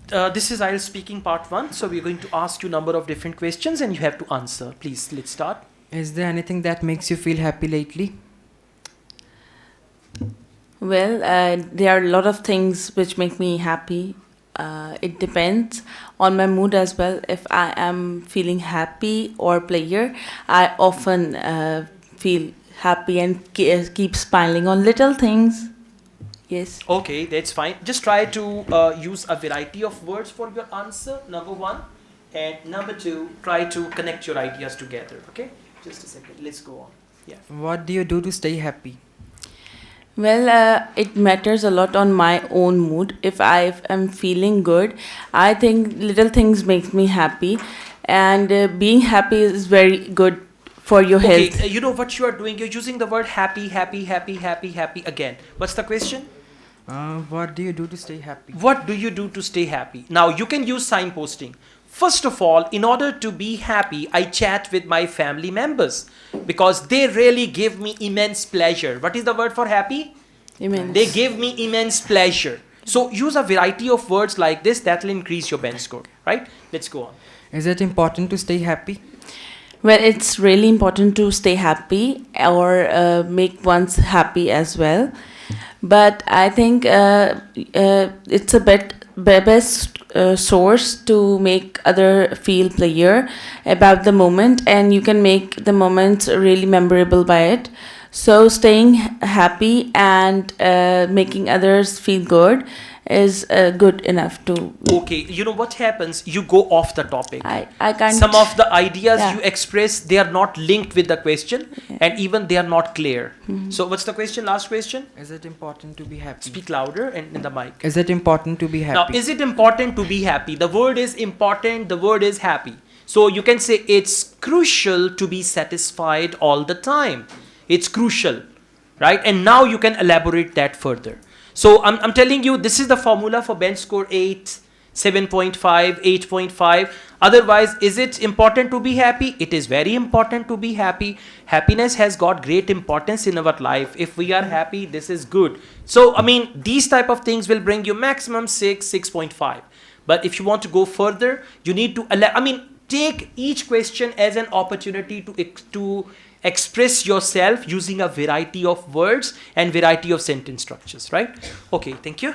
This is IELTS speaking part 1. So we're going to ask you a number of different questions and you have to answer. Please, let's start. Is there anything that makes you feel happy lately? Well, there are a lot of things which make me happy. It depends on my mood as well. If I am feeling happy or player, I often feel happy and keep smiling on little things. Yes. Okay, that's fine. Just try to use a variety of words for your answer, number 1. And number 2, try to connect your ideas together. Okay? Just a second. Let's go on. Yeah. What do you do to stay happy? Well, it matters a lot on my own mood. If I am feeling good, I think little things make me happy, and being happy is very good for your Okay, health. you know what you are doing? You're using the word happy, happy, happy, happy, happy again. What's the question? What do you do to stay happy? What do you do to stay happy? Now, you can use signposting. First of all, in order to be happy, I chat with my family members because they really give me immense pleasure. What is the word for happy? Immense. They give me immense pleasure. So use a variety of words like this that will increase your bench score, right? Let's go on. Is it important to stay happy? Well, it's really important to stay happy or make one's happy as well. But I think it's a best source to make other feel pleasure about the moment, and you can make the moments really memorable by it. So staying happy and making others feel good is good enough to. Okay, you know what happens? You go off the topic. I can't. Some of the ideas Yeah. you express, they are not linked with the question, Yeah. and even they are not clear. So what's the question? Last question? Is it important to be happy? Speak louder and in the mic. Is it important to be happy? Now, is it important to be happy? The word is important, the word is happy. So you can say it's crucial to be satisfied all the time. It's crucial, right? And now you can elaborate that further. So I'm telling you, this is the formula for bench score 8, 7.5, 8.5. Otherwise, is it important to be happy? It is very important to be happy. Happiness has got great importance in our life. If we are happy, this is good. So, I mean, these type of things will bring you maximum 6, 6.5. But if you want to go further, you need to, take each question as an opportunity to express yourself using a variety of words and variety of sentence structures, right? Okay, thank you.